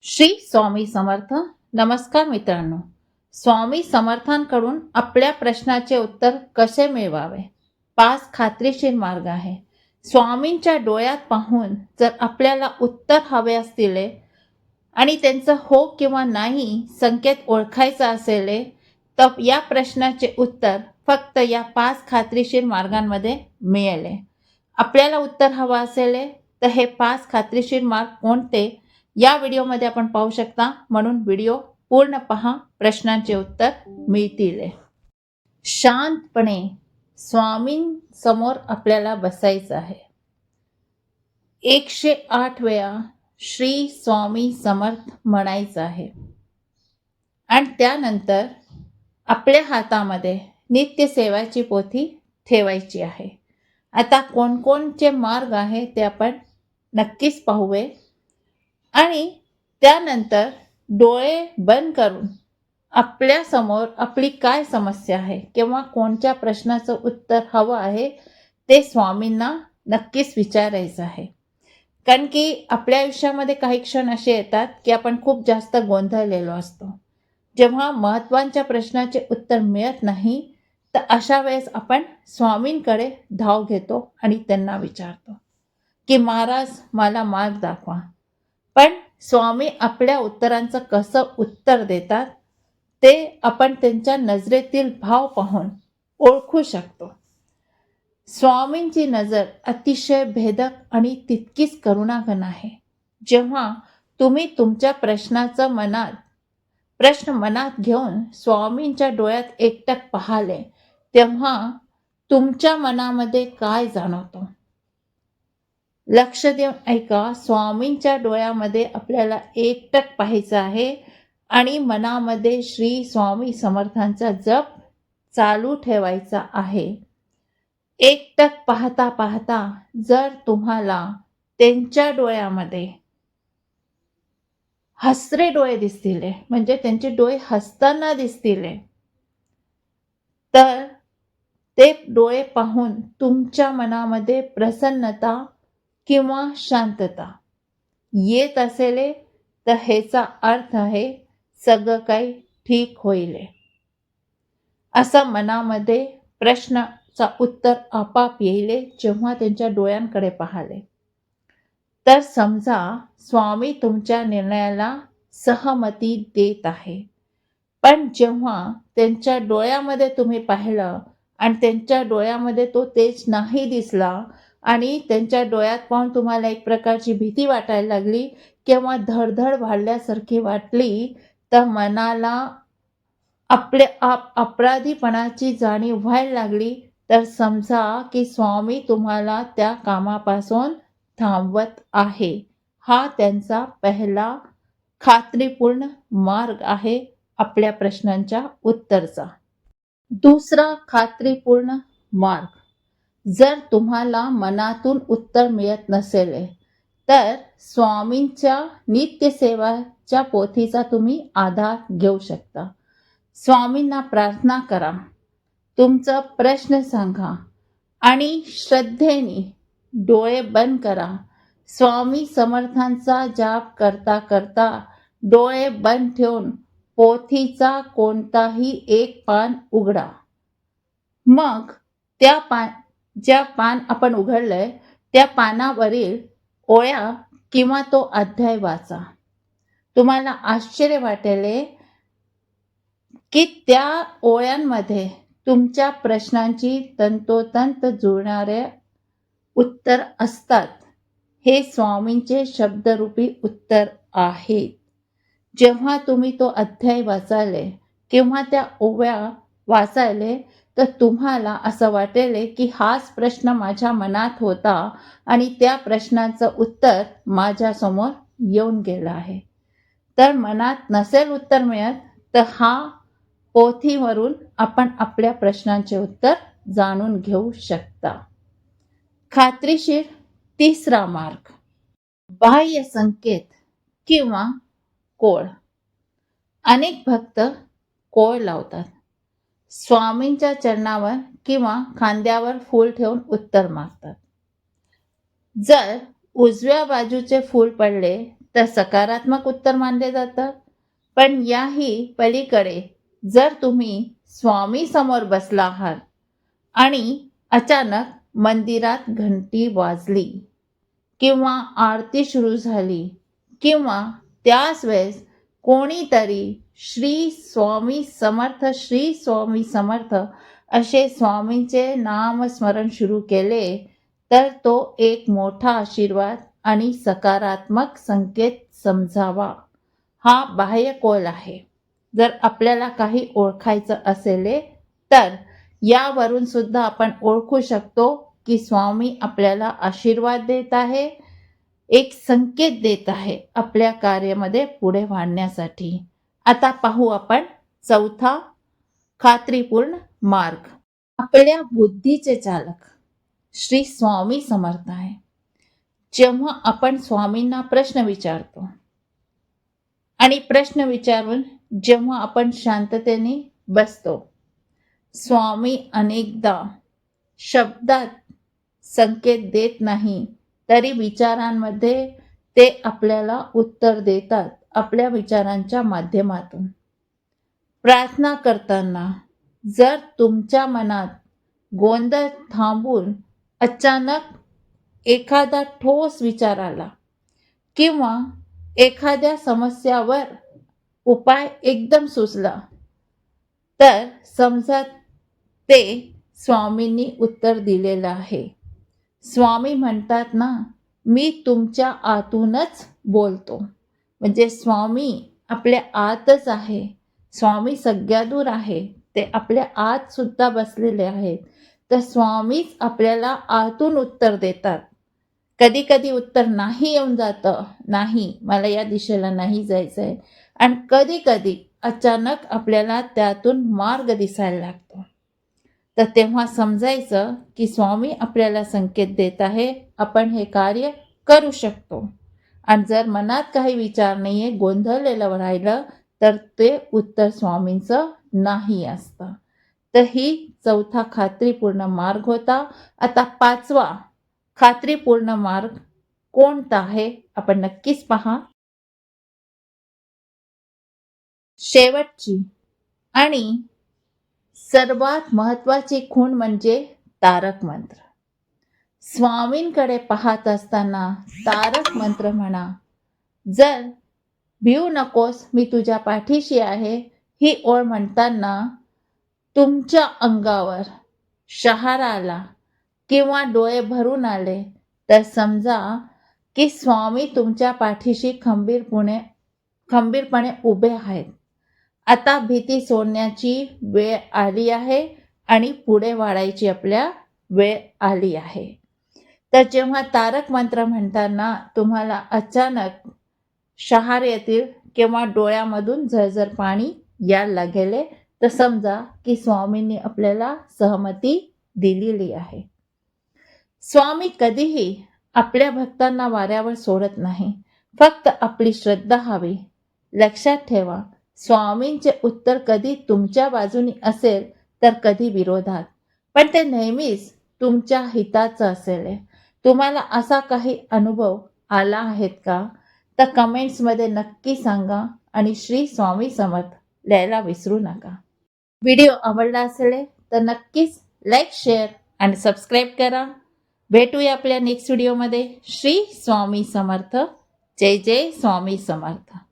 श्री स्वामी समर्थ. नमस्कार मित्रांनो. स्वामी समर्थांकडून आपल्या प्रश्नाचे उत्तर कसे मिळवावे, 5 खात्रीशीर मार्ग आहे. स्वामींच्या डोळ्यात पाहून जर आपल्याला उत्तर हवे असतील आणि त्यांचं हो किंवा नाही संकेत ओळखायचा असेल तर या प्रश्नाचे उत्तर फक्त या 5 खात्रीशीर मार्गांमध्ये मिळेल. आपल्याला उत्तर हवं असेल तर हे 5 खात्रीशीर मार्ग कोणते या व्हिडिओमध्ये आपण पाहू शकता, म्हणून व्हिडिओ पूर्ण पहा, प्रश्नांचे उत्तर मिळतील. शांतपणे स्वामींसमोर आपल्याला बसायचं आहे. 108 वेळा श्री स्वामी समर्थ म्हणायचं आहे आणि त्यानंतर आपल्या हातामध्ये नित्यसेवाची पोथी ठेवायची आहे. आता कोणकोणचे मार्ग आहे ते आपण नक्कीच पाहूया आणि त्यानंतर डोळे बंद करून आपल्या समोर आपली काय समस्या आहे किंवा कोणत्या प्रश्नाचं उत्तर हवं आहे ते स्वामींना नक्कीच विचारायचं आहे. कारण की आपल्या आयुष्यामध्ये काही क्षण असे येतात की आपण खूप जास्त गोंधळलेलो असतो. जेव्हा महत्त्वाच्या प्रश्नाचे उत्तर मिळत नाही तर अशा वेळेस आपण स्वामींकडे धाव घेतो आणि त्यांना विचारतो की महाराज मला मार्ग दाखवा. पण स्वामी आपल्या उत्तरांचं कसं उत्तर देतात ते आपण त्यांच्या नजरेतील भाव पाहून ओळखू शकतो. स्वामींची नजर अतिशय भेदक आणि तितकीच करुणाघन आहे. जेव्हा तुम्ही तुमच्या प्रश्न मनात घेऊन स्वामींच्या डोळ्यात एकटक पाहाले तेव्हा तुमच्या मनामध्ये काय जाणवतो लक्ष देऊन ऐका. स्वामींच्या डोळ्यामध्ये आपल्याला एकटक पाहायचं आहे आणि मनामध्ये श्री स्वामी समर्थांचा जप चालू ठेवायचा आहे. एकटक पाहता पाहता जर तुम्हाला त्यांच्या डोळ्यामध्ये हसरे डोळे दिसतील, म्हणजे त्यांचे डोळे हसताना दिसतील, तर ते डोळे पाहून तुमच्या मनामध्ये प्रसन्नता किंवा शांतता येत असेल तर ह्याचा अर्थ आहे सगळं काही ठीक होईल. असं मनामध्ये प्रश्नाचा उत्तर आपाप येईल जेव्हा त्यांच्या डोळ्यांकडे पाहाले. तर समजा स्वामी तुमच्या निर्णयाला सहमती देत आहे. पण जेव्हा त्यांच्या डोळ्यामध्ये तुम्ही पाहिलं आणि त्यांच्या डोळ्यामध्ये तो तेज नाही दिसला आणि त्यांच्या डोळ्यात पाहून तुम्हाला एक प्रकारची भीती वाटायला लागली किंवा धडधड वाढल्यासारखी वाटली तर मनाला आपले अपराधीपणाची जाणीव व्हायला लागली तर समजा की स्वामी तुम्हाला त्या कामापासून थांबवत आहे. हा त्यांचा पहिला खात्रीपूर्ण मार्ग आहे आपल्या प्रश्नांच्या उत्तरचा. दुसरा खात्रीपूर्ण मार्ग, जर तुम्हाला मनातून उत्तर मिळत नसेल तर स्वामींच्या नित्यसेवाच्या पोथीचा तुम्ही आधार घेऊ शकता. स्वामींना प्रार्थना करा, तुमचा प्रश्न सांगा आणि श्रद्धेने डोळे बंद करा. स्वामी समर्थांचा जाप करता करता डोळे बंद ठेवून पोथीचा कोणताही एक पान उघडा. मग ज्या पान आपण उघडलंय त्या पानावरील ओळ्या किंवा तो अध्याय वाचा. तुम्हाला आश्चर्य वाटेल की त्या ओळ्यांमध्ये तुमच्या प्रश्नांची तंतोतंत जुळणारे उत्तर असतात. हे स्वामींचे शब्दरूपी उत्तर आहेत. जेव्हा तुम्ही तो अध्याय वाचाले किंवा त्या ओव्या वाचायले तर तुम्हाला असं वाटेल की हाच प्रश्न माझ्या मनात होता आणि त्या प्रश्नाचं उत्तर माझ्यासमोर येऊन गेलं आहे. तर मनात नसेल उत्तर मिळत तर हा पोथीवरून आपण आपल्या प्रश्नांचे उत्तर जाणून घेऊ शकता. खात्रीशीर तिसरा मार्ग, बाह्य संकेत किंवा कोळ. अनेक भक्त कोळ लावतात, स्वामींच्या चरणावर किंवा खांद्यावर फूल ठेवून उत्तर मागतात. जर उजव्या बाजूचे फूल पडले तर सकारात्मक उत्तर मानले जातं. पण याही पलीकडे जर तुम्ही स्वामी समोर बसला आहात आणि अचानक मंदिरात घंटी वाजली किंवा आरती सुरू झाली किंवा त्याच वेळेस कोणीतरी श्री स्वामी समर्थ, श्री स्वामी समर्थ असे स्वामींचे नामस्मरण सुरू केले, तर तो एक मोठा आशीर्वाद आणि सकारात्मक संकेत समजावा. हा बाह्य कौल आहे. जर आपल्याला काही ओळखायचं असेल तर यावरून सुद्धा आपण ओळखू शकतो की स्वामी आपल्याला आशीर्वाद देत आहे, एक संकेत देत आहे आपल्या कार्यामध्ये पुढे वाढण्यासाठी. आता पाहू आपण चौथा खात्रीपूर्ण मार्ग. आपल्या बुद्धीचे चालक श्री स्वामी समर्थ आहे. जेव्हा आपण स्वामींना प्रश्न विचारतो आणि प्रश्न विचारून जेव्हा आपण शांततेने बसतो, स्वामी अनेकदा शब्दात संकेत देत नाही तरी विचारांमध्ये ते आपल्याला उत्तर देतात आपल्या विचारांच्या माध्यमातून. प्रार्थना करताना जर तुमच्या मनात गोंधळ थांबून अचानक एखादा ठोस विचार आला किंवा एखाद्या समस्यावर उपाय एकदम सुचला, तर समजा ते स्वामींनी उत्तर दिलेलं आहे. स्वामी म्हणतात ना, मी तुमच्या आतूनच बोलतो. म्हणजे स्वामी आपल्या आतच आहे. स्वामी सगळ्या दूर आहे, ते आपल्या आत सुद्धा बसलेले आहेत. तर स्वामीच आपल्याला आतून उत्तर देतात. कधी कधी उत्तर नाही येऊन जातं, नाही मला या दिशेला नाही जायचं आहे, आणि कधी कधी अचानक आपल्याला त्यातून मार्ग दिसायला लागतो. तर तेव्हा समजायचं की स्वामी आपल्याला संकेत देत आहे, आपण हे कार्य करू शकतो. आणि जर मनात काही विचार नाही आहे, गोंधळलेलं राहिलं, तर ते उत्तर स्वामींचं नाही असतं. तर ही चौथा खात्रीपूर्ण मार्ग होता. आता पाचवा खात्रीपूर्ण मार्ग कोणता आहे आपण नक्कीच पहा. शेवटची आणि सर्वात महत्त्वाची खूण म्हणजे तारक मंत्र. स्वामींकडे पाहत असताना तारक मंत्र म्हणा. जर भिऊ नकोस, मी तुझ्या पाठीशी आहे, ही ओळ म्हणताना तुमच्या अंगावर शहारा आला किंवा डोळे भरून आले, तर समजा की स्वामी तुमच्या पाठीशी खंबीरपणे उभे आहेत. आता भीती सोडण्याची वेळ आली आहे आणि पुढे वाढायची आपल्या वेळ आली आहे. तर जेव्हा तारक मंत्र म्हणताना तुम्हाला अचानक शहारे येतील किंवा डोळ्यामधून झरझर पाणी यायला लागेल, तर समजा की स्वामींनी आपल्याला सहमती दिलेली आहे. स्वामी कधीही आपल्या भक्तांना वाऱ्यावर सोडत नाही, फक्त आपली श्रद्धा हवी. लक्षात ठेवा, स्वामींचे उत्तर कधी तुमच्या बाजूने असेल तर कधी विरोधात, पण ते नेहमीच तुमच्या हिताचं असेल. तुम्हाला असा काही अनुभव आला आहेत का? तर कमेंट्समध्ये नक्की सांगा आणि श्री स्वामी समर्थ लिहायला विसरू नका. व्हिडिओ आवडला असेल तर नक्कीच लाईक, शेअर आणि सबस्क्राईब करा. भेटूया आपल्या नेक्स्ट व्हिडिओमध्ये. श्री स्वामी समर्थ. जय जय स्वामी समर्थ.